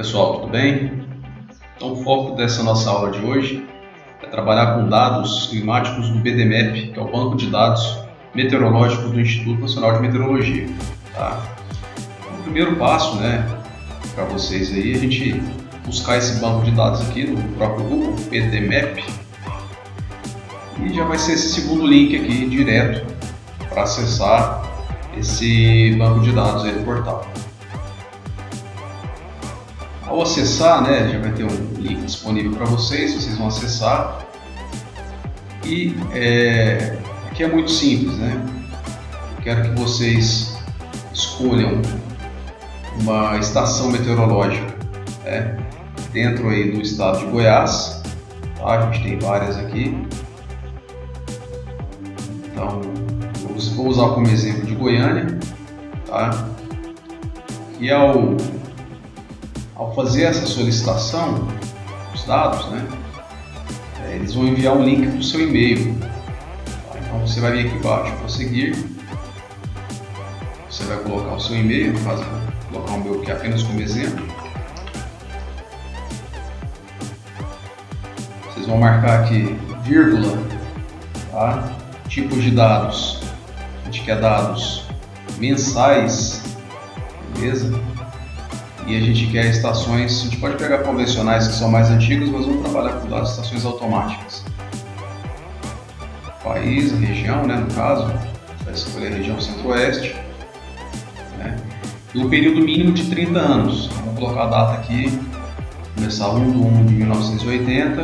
Pessoal, tudo bem? Então, o foco dessa nossa aula de hoje é trabalhar com dados climáticos do BDMEP, que é o Banco de Dados Meteorológicos do Instituto Nacional de Meteorologia. Tá? Então, o primeiro passo, para vocês aí, é a gente buscar esse banco de dados aqui no próprio Google, BDMEP, e já vai ser esse segundo link aqui direto para acessar esse banco de dados aí do portal. Ao acessar, já vai ter um link disponível para vocês vão acessar. E aqui é muito simples, Eu quero que vocês escolham uma estação meteorológica dentro aí do estado de Goiás, tá? A gente tem várias aqui. Então, vou usar como exemplo de Goiânia, tá? E ao fazer essa solicitação dos dados, eles vão enviar um link para o seu e-mail. Tá? Então você vai vir aqui embaixo, prosseguir. Você vai colocar o seu e-mail, no caso eu vou colocar o meu aqui apenas como exemplo. Vocês vão marcar aqui vírgula, tá? Tipos de dados. A gente quer dados mensais, beleza? E a gente quer estações, a gente pode pegar convencionais que são mais antigas, mas vamos trabalhar com dados de estações automáticas. País, região, no caso, a gente vai escolher a região centro-oeste. E um período mínimo de 30 anos. Vamos colocar a data aqui, começar 1/1 de 1980,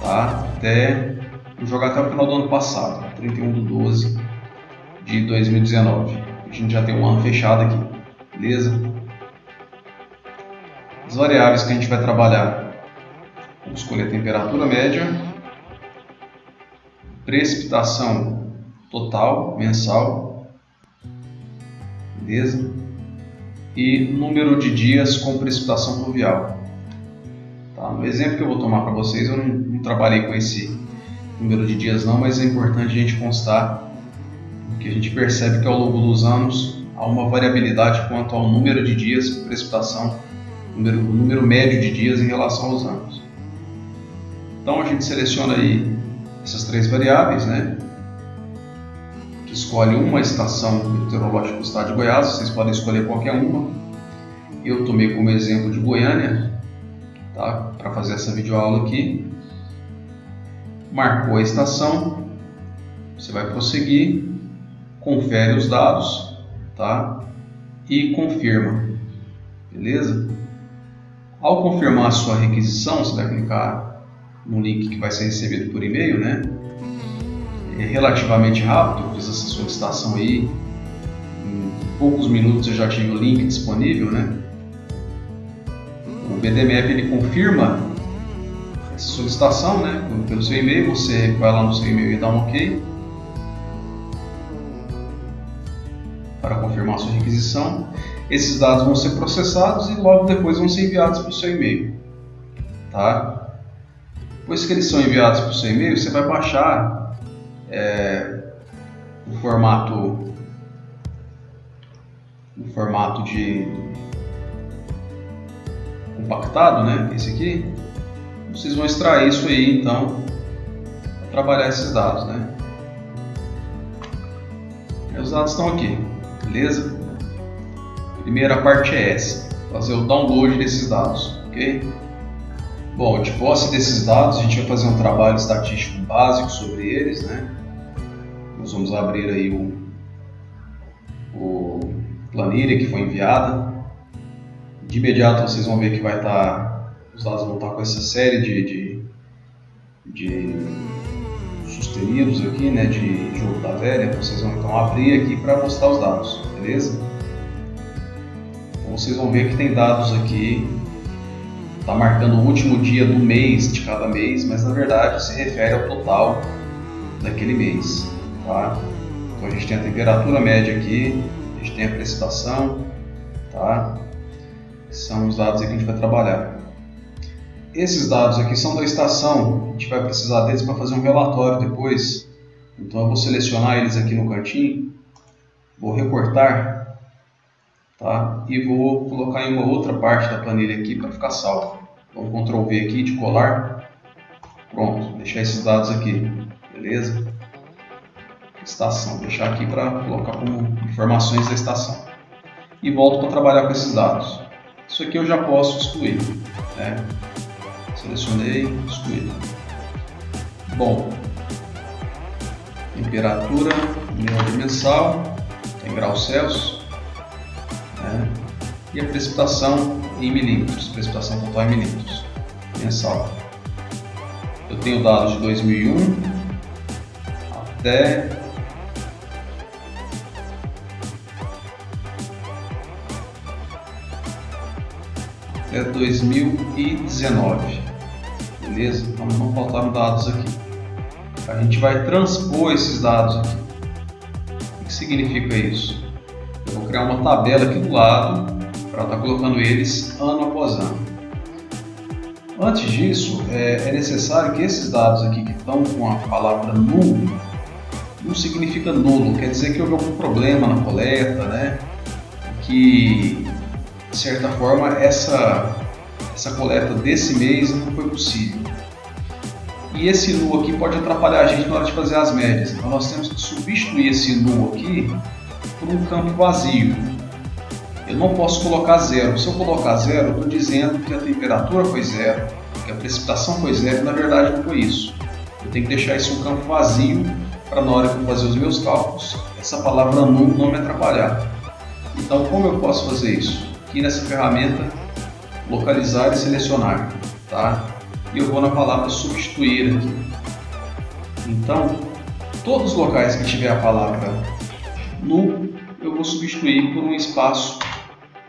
tá? Vou jogar até o final do ano passado, 31/12 de 2019. A gente já tem um ano fechado aqui, beleza? As variáveis que a gente vai trabalhar, vamos escolher a temperatura média, precipitação total, mensal, beleza? E número de dias com precipitação pluvial. Tá? No exemplo que eu vou tomar para vocês, eu não trabalhei com esse número de dias não, mas é importante a gente constar que a gente percebe que ao longo dos anos há uma variabilidade quanto ao número de dias com precipitação, o número médio de dias em relação aos anos. Então a gente seleciona aí essas três variáveis, que escolhe uma estação meteorológica do estado de Goiás, vocês podem escolher qualquer uma. Eu tomei como exemplo de Goiânia, tá? Para fazer essa videoaula aqui. Marcou a estação, você vai prosseguir, confere os dados, tá? E confirma, beleza? Ao confirmar a sua requisição, você vai clicar no link que vai ser recebido por e-mail, É relativamente rápido, eu fiz essa solicitação aí, em poucos minutos eu já tive o link disponível, O BDMEP ele confirma essa solicitação, pelo seu e-mail, você vai lá no seu e-mail e dá um OK para confirmar a sua requisição. Esses dados vão ser processados e logo depois vão ser enviados para o seu e-mail, tá? Depois que eles são enviados para o seu e-mail, você vai baixar o formato de compactado, esse aqui. Vocês vão extrair isso aí, então, para trabalhar esses dados, E os dados estão aqui, beleza? Primeira parte é essa, fazer o download desses dados, ok? Bom, de posse desses dados, a gente vai fazer um trabalho estatístico básico sobre eles, Nós vamos abrir aí o planilha que foi enviada. De imediato vocês vão ver que os dados vão estar com essa série de sustenidos aqui, de jogo da velha. Vocês vão então abrir aqui para mostrar os dados, beleza? Então vocês vão ver que tem dados aqui, está marcando o último dia do mês de cada mês, mas na verdade se refere ao total daquele mês, tá? Então a gente tem a temperatura média aqui, a gente tem a precipitação, tá? São os dados aqui que a gente vai trabalhar. Esses dados aqui são da estação, a gente vai precisar deles para fazer um relatório depois. Então eu vou selecionar eles aqui no cantinho, vou recortar tá? E vou colocar em uma outra parte da planilha aqui para ficar salvo. Vou Ctrl V aqui de colar. Pronto, deixar esses dados aqui, beleza? Estação, deixar aqui para colocar como informações da estação. E volto para trabalhar com esses dados. Isso aqui eu já posso excluir, né? Selecionei, excluí. Bom, temperatura, unidade mensal, em graus Celsius, né? E a precipitação em milímetros, precipitação total em milímetros, mensal. Eu tenho dados de 2001 até até 2019, beleza? Então não faltaram dados aqui. A gente vai transpor esses dados aqui. O que significa isso? Eu vou criar uma tabela aqui do lado para estar colocando eles ano após ano. Antes disso, é necessário que esses dados aqui que estão com a palavra nulo, não significa nulo, quer dizer que houve algum problema na coleta, né? Que de certa forma essa coleta desse mês não foi possível. E esse null aqui pode atrapalhar a gente na hora de fazer as médias. Então nós temos que substituir esse null aqui por um campo vazio. Eu não posso colocar zero. Se eu colocar zero, eu estou dizendo que a temperatura foi zero, que a precipitação foi zero, e na verdade não foi isso. Eu tenho que deixar isso um campo vazio para na hora que eu fazer os meus cálculos, essa palavra null não me atrapalhar. Então como eu posso fazer isso? Aqui nessa ferramenta, localizar e selecionar, tá? E eu vou na palavra substituir aqui. Então, todos os locais que tiver a palavra null, eu vou substituir por um espaço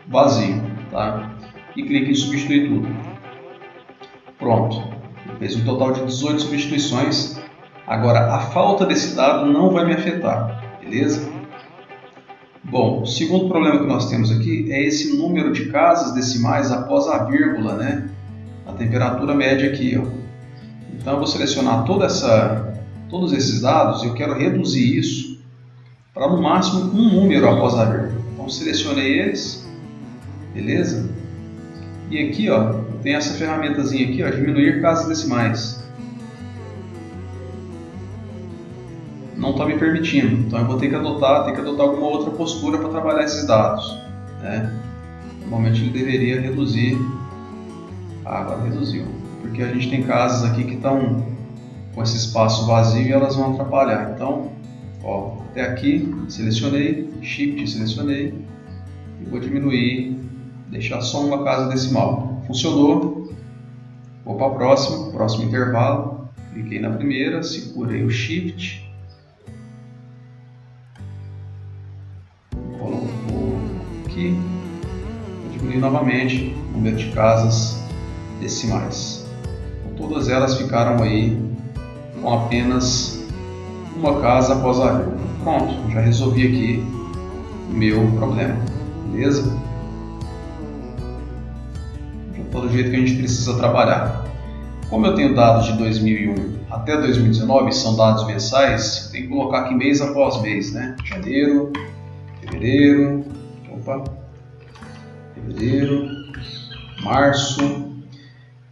vazio, tá? E clique em substituir tudo. Pronto, fez um total de 18 substituições. Agora, a falta desse dado não vai me afetar, beleza? Bom, o segundo problema que nós temos aqui é esse número de casas decimais após a vírgula, né? A temperatura média aqui, ó. Então eu vou selecionar todos esses dados e eu quero reduzir isso para no máximo um número após a vírgula. Então selecionei eles, beleza? E aqui, ó, tem essa ferramentazinha aqui, ó, diminuir casas decimais. Não está me permitindo, então eu vou ter que adotar alguma outra postura para trabalhar esses dados, né? Normalmente ele deveria reduzir. Agora reduziu, porque a gente tem casas aqui que estão com esse espaço vazio e elas vão atrapalhar. Então, ó, até aqui, selecionei, Shift, selecionei e vou diminuir, deixar só uma casa decimal. Funcionou. Vou para a próximo intervalo, cliquei na primeira, segurei o Shift, colocou aqui, vou diminuir novamente o número de casas decimais. Então, todas elas ficaram aí com apenas uma casa após a vírgula. Pronto, já resolvi aqui o meu problema, beleza? Já está do jeito que a gente precisa trabalhar. Como eu tenho dados de 2001 até 2019, são dados mensais, eu tenho que colocar aqui mês após mês, né? Janeiro, fevereiro, março.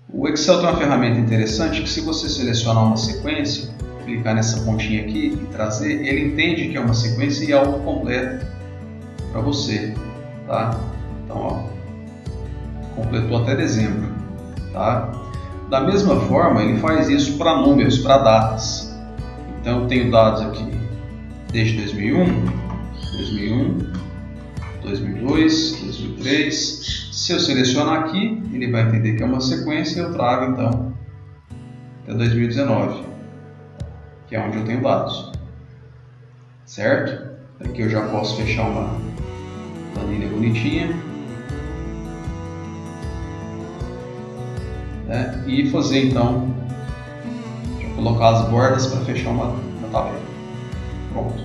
O Excel tem uma ferramenta interessante que, se você selecionar uma sequência, clicar nessa pontinha aqui e trazer, ele entende que é uma sequência e autocompleta para você, tá? Então, ó, completou até dezembro, tá? Da mesma forma, ele faz isso para números, para datas. Então, eu tenho dados aqui desde 2001, 2002, 2003. Se eu selecionar aqui, ele vai entender que é uma sequência e eu trago então até 2019, que é onde eu tenho dados, certo? Aqui eu já posso fechar uma planilha bonitinha, né? E fazer então, deixa eu colocar as bordas para fechar uma tabela. Pronto,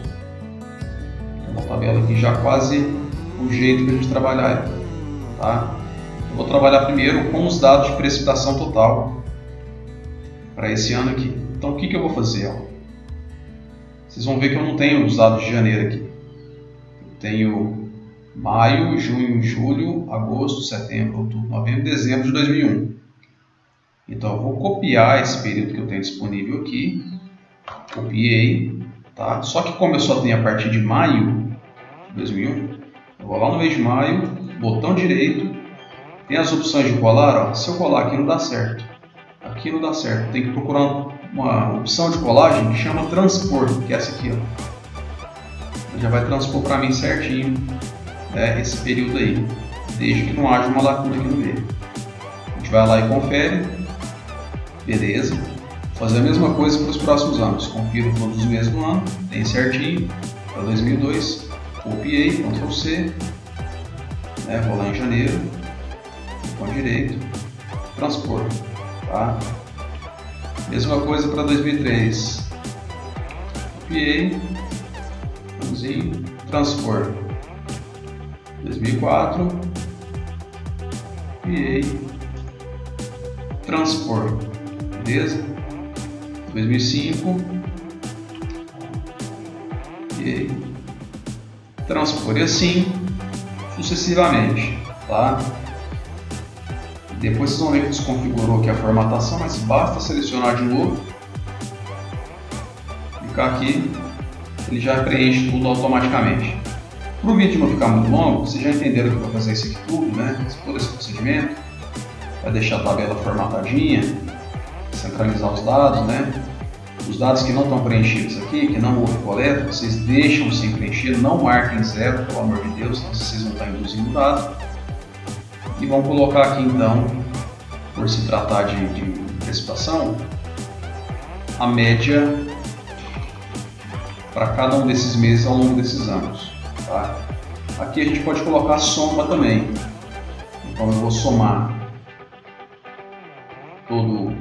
uma tabela aqui já quase o jeito que a gente trabalhar, tá? Eu vou trabalhar primeiro com os dados de precipitação total para esse ano aqui. Então o que eu vou fazer? Ó? Vocês vão ver que eu não tenho os dados de janeiro aqui. Eu tenho maio, junho, julho, agosto, setembro, outubro, novembro, dezembro de 2001. Então eu vou copiar esse período que eu tenho disponível aqui, copiei, tá? Só que como eu só tenho a partir de maio de 2001, eu vou lá no mês de maio, botão direito, tem as opções de colar, ó. Se eu colar aqui não dá certo, aqui não dá certo, tem que procurar uma opção de colagem que chama transpor, que é essa aqui, ó. Já vai transpor para mim certinho, né, esse período aí, desde que não haja uma lacuna aqui no meio. A gente vai lá e confere, beleza. Vou fazer a mesma coisa para os próximos anos, confiro todos os meses do ano, tem certinho, para 2002, copiei, Ctrl C, né, vou lá em janeiro, botão direito, transpor, tá? Mesma coisa para 2003, copiei, botãozinho, transpor, 2004, copiei, transpor, beleza? 2005, copiei, transpor, e assim sucessivamente, tá? Depois vocês vão ver que desconfigurou aqui a formatação, mas basta selecionar de novo, clicar aqui, ele já preenche tudo automaticamente. Para o vídeo não ficar muito longo, vocês já entenderam que eu vou fazer isso aqui tudo, né? Todo esse procedimento, vai deixar a tabela formatadinha, centralizar os dados, né? Os dados que não estão preenchidos aqui, que não houve coleta, vocês deixam sem preencher, não marquem zero, pelo amor de Deus, senão vocês vão estar induzindo o dado. E vamos colocar aqui então, por se tratar de precipitação, a média para cada um desses meses ao longo desses anos. Tá? Aqui a gente pode colocar a soma também. Então eu vou somar todo.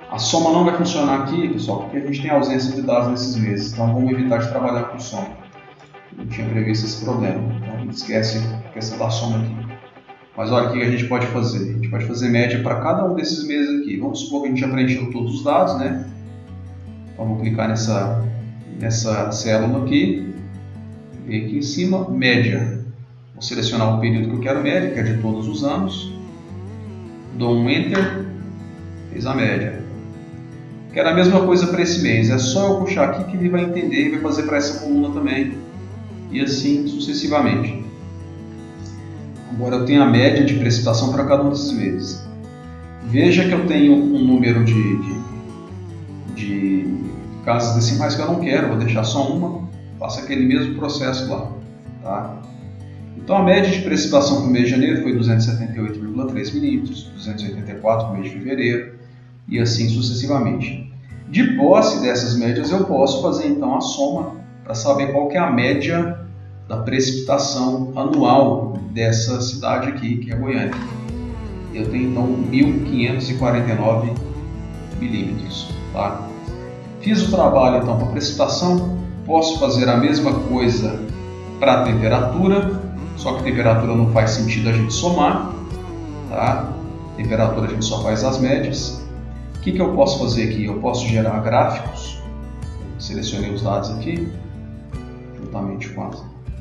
A soma não vai funcionar aqui, pessoal, porque a gente tem ausência de dados nesses meses. Então vamos evitar de trabalhar com soma. Eu tinha previsto esse problema. Então a gente esquece a questão da soma aqui. Mas olha o que a gente pode fazer. A gente pode fazer média para cada um desses meses aqui. Vamos supor que a gente já preencheu todos os dados, né? Então vou clicar nessa célula aqui. Vem aqui em cima, média. Vou selecionar o período que eu quero média, que é de todos os anos. Dou um Enter. Fez a média. Quero a mesma coisa para esse mês. É só eu puxar aqui que ele vai entender e vai fazer para essa coluna também. E assim sucessivamente. Agora eu tenho a média de precipitação para cada um desses meses. Veja que eu tenho um número de casas decimais que eu não quero, vou deixar só uma, faço aquele mesmo processo lá. Tá? Então a média de precipitação para o mês de janeiro foi 278,3 milímetros, 284 para o mês de fevereiro e assim sucessivamente. De posse dessas médias eu posso fazer então a soma para saber qual que é a média da precipitação anual dessa cidade aqui, que é Goiânia. Eu tenho então 1.549 milímetros. Tá? Fiz o trabalho então para precipitação, posso fazer a mesma coisa para a temperatura, só que a temperatura não faz sentido a gente somar. Tá? Temperatura a gente só faz as médias. O que eu posso fazer aqui? Eu posso gerar gráficos, selecionei os dados aqui, juntamente com a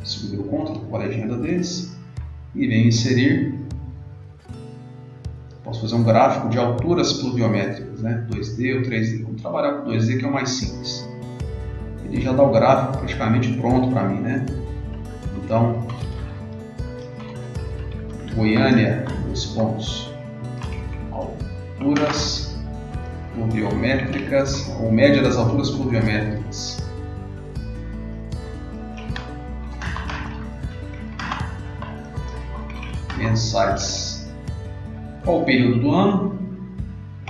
segurei o Ctrl com a legenda deles e venho inserir. Posso fazer um gráfico de alturas pluviométricas, né? 2D ou 3D. Vamos trabalhar com 2D, que é o mais simples. Ele já dá o gráfico praticamente pronto para mim, né? Então, Goiânia, 2 pontos. Alturas pluviométricas, ou média das alturas pluviométricas. Mensais. Qual o período do ano?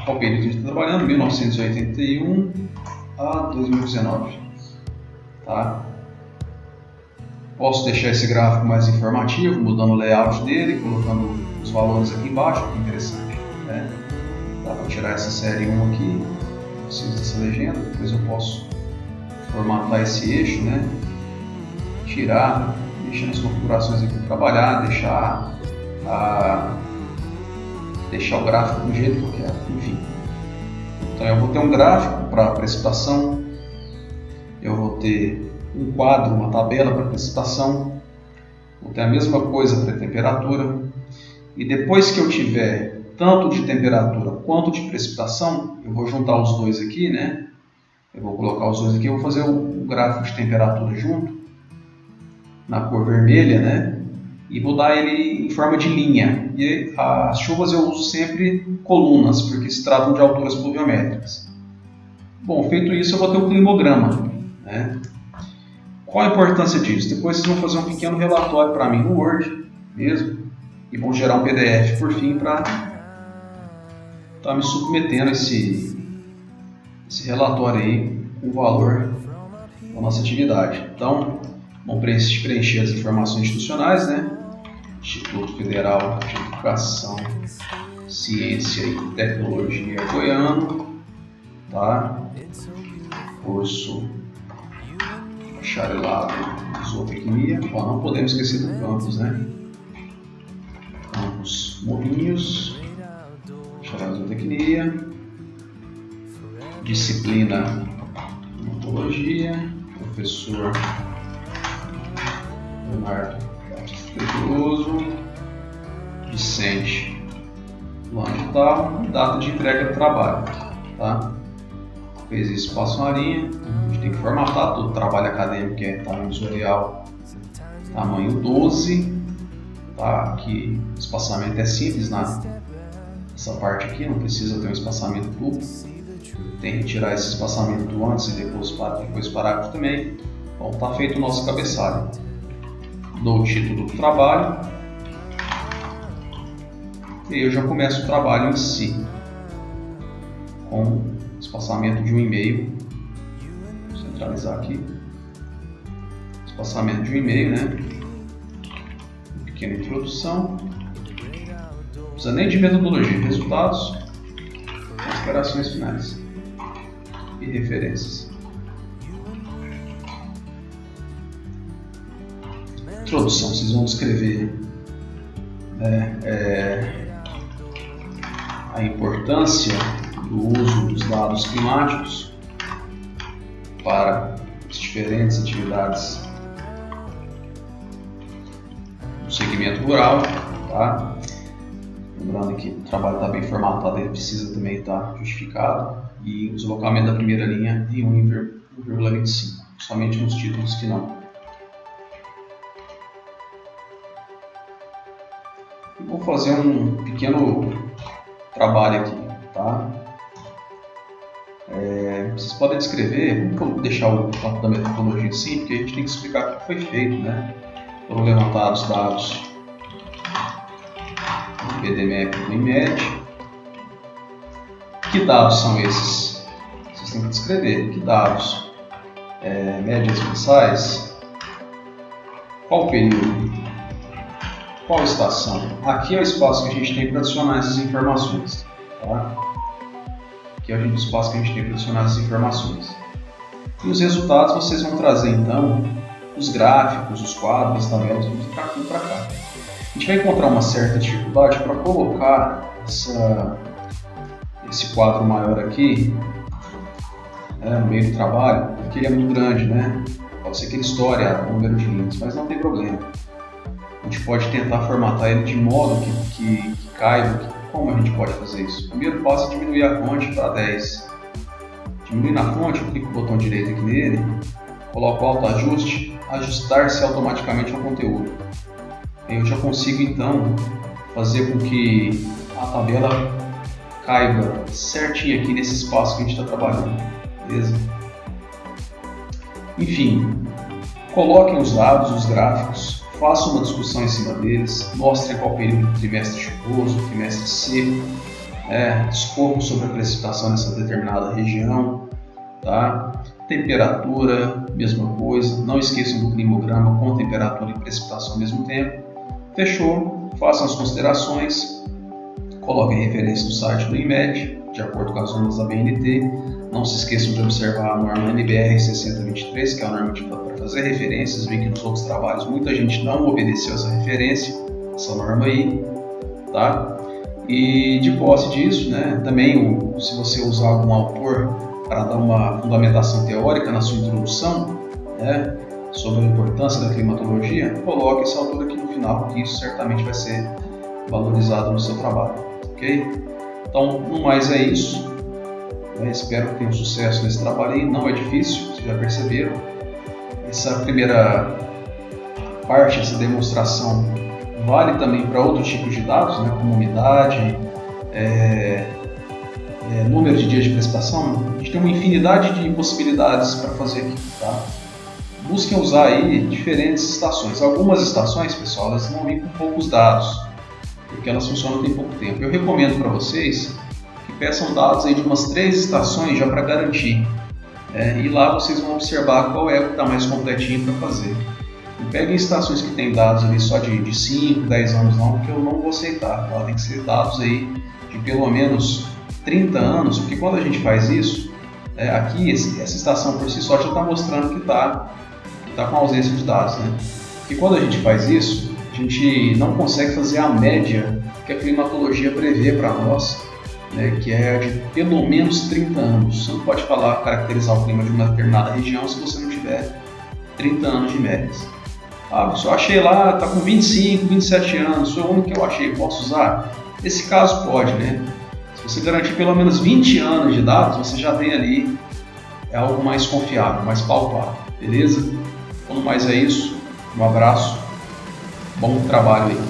Qual o período que a gente está trabalhando? 1981 a 2019. Tá? Posso deixar esse gráfico mais informativo, mudando o layout dele, colocando os valores aqui embaixo, que é interessante. Né? Dá para tirar essa série 1 aqui, preciso dessa legenda, depois eu posso formatar esse eixo, né? Tirar, deixar nas configurações aqui para trabalhar, deixar o gráfico do jeito que eu quero, enfim. Então eu vou ter um gráfico para precipitação, eu vou ter um quadro, uma tabela para precipitação, vou ter a mesma coisa para temperatura, e depois que eu tiver tanto de temperatura quanto de precipitação, eu vou juntar os dois aqui, né? Eu vou colocar os dois aqui, eu vou fazer o gráfico de temperatura junto, na cor vermelha, né? E vou dar ele em forma de linha. E as chuvas eu uso sempre colunas, porque se tratam de alturas pluviométricas. Bom, feito isso, eu vou ter o climograma, né? Qual a importância disso? Depois vocês vão fazer um pequeno relatório para mim no Word mesmo, e vão gerar um PDF por fim para estar me submetendo esse relatório aí com o valor da nossa atividade. Então, vamos preencher as informações institucionais, né? Instituto Federal de Educação, Ciência e Tecnologia Goiano, tá? Curso bacharelado em zootecnia. Bom, não podemos esquecer do campus, né? Campus Morrinhos, bacharelado em zootecnia, disciplina odontologia, professor Leonardo Pedroso, Vicente Lano tal, data de entrega do trabalho, tá? Fez isso, passa uma linha, a gente tem que formatar todo o trabalho acadêmico, que é tamanho sensorial, tamanho 12, tá? Aqui o espaçamento é simples nessa parte aqui, não precisa ter um espaçamento duplo, tem que tirar esse espaçamento antes e depois parágrafo também. Bom, tá feito o nosso cabeçalho. Dou o título do trabalho e eu já começo o trabalho em si com espaçamento de 1,5. Vou centralizar aqui. Espaçamento de 1,5, né? Uma pequena introdução. Não precisa nem de metodologia. Resultados, considerações finais e referências. Introdução, vocês vão descrever a importância do uso dos dados climáticos para as diferentes atividades do segmento rural, tá? Lembrando que o trabalho está bem formatado, ele precisa também estar justificado, e o deslocamento da primeira linha em 1,25, somente nos títulos que não. Vou fazer um pequeno trabalho aqui, tá? Vocês podem descrever, vamos deixar o campo da metodologia em si, porque a gente tem que explicar o que foi feito, né? Foram levantados dados do PDMEP e do INMET. Que dados são esses? Vocês têm que descrever. Que dados? Médias mensais? Qual período? Qual estação? Aqui é o espaço que a gente tem para adicionar essas informações, tá? Aqui é o espaço que a gente tem para adicionar essas informações. E os resultados vocês vão trazer então os gráficos, os quadros, as tabelas, vamos para aqui para cá. A gente vai encontrar uma certa dificuldade para colocar esse quadro maior aqui, no meio do trabalho, porque ele é muito grande, né? Pode ser que ele estoure o número de linhas, mas não tem problema. A gente pode tentar formatar ele de modo que caiba. Como a gente pode fazer isso? O primeiro passo é diminuir a fonte para 10. Diminuir na fonte, eu clico no botão direito aqui nele, coloco o autoajuste, ajustar-se automaticamente ao conteúdo. Eu já consigo então fazer com que a tabela caiba certinho aqui nesse espaço que a gente está trabalhando, beleza? Enfim, coloquem os dados, os gráficos, façam uma discussão em cima deles, mostrem qual período do trimestre chuvoso, trimestre seco, discorram sobre a precipitação nessa determinada região, tá? Temperatura, mesma coisa, não esqueçam do climograma com temperatura e precipitação ao mesmo tempo. Fechou, façam as considerações, coloquem a referência do site do INMET, de acordo com as normas da BNT. Não se esqueçam de observar a norma NBR 6023, que é a normativa para fazer referências. Vi que nos outros trabalhos muita gente não obedeceu essa referência, essa norma aí, tá? E de posse disso, né, também se você usar algum autor para dar uma fundamentação teórica na sua introdução, né, sobre a importância da climatologia, coloque esse autor aqui no final, que isso certamente vai ser valorizado no seu trabalho, ok? Então, no mais é isso. Espero que tenham sucesso nesse trabalho aí, não é difícil, vocês já perceberam. Essa primeira parte, essa demonstração, vale também para outros tipos de dados, né, como umidade, número de dias de precipitação. A gente tem uma infinidade de possibilidades para fazer aqui, tá? Busquem usar aí diferentes estações. Algumas estações, pessoal, elas vão vir com poucos dados, porque elas funcionam tem pouco tempo. Eu recomendo para vocês que peçam dados aí de umas 3 estações já para garantir. E lá vocês vão observar qual é o que está mais completinho para fazer. Não peguem estações que tem dados ali só de 5, 10 anos não, porque eu não vou aceitar. Tá? Tem que ser dados aí de pelo menos 30 anos, porque quando a gente faz isso, aqui essa estação por si só já está mostrando que está com ausência de dados. Né? E quando a gente faz isso, a gente não consegue fazer a média que a climatologia prevê para nós, né, que é de pelo menos 30 anos. Você não pode caracterizar o clima de uma determinada região se você não tiver 30 anos de médias. Se eu achei lá, está com 25, 27 anos, foi o único que eu achei, posso usar? Nesse caso pode, né? Se você garantir pelo menos 20 anos de dados, você já tem ali algo mais confiável, mais palpável, beleza? Então, no mais é isso, um abraço, bom trabalho aí.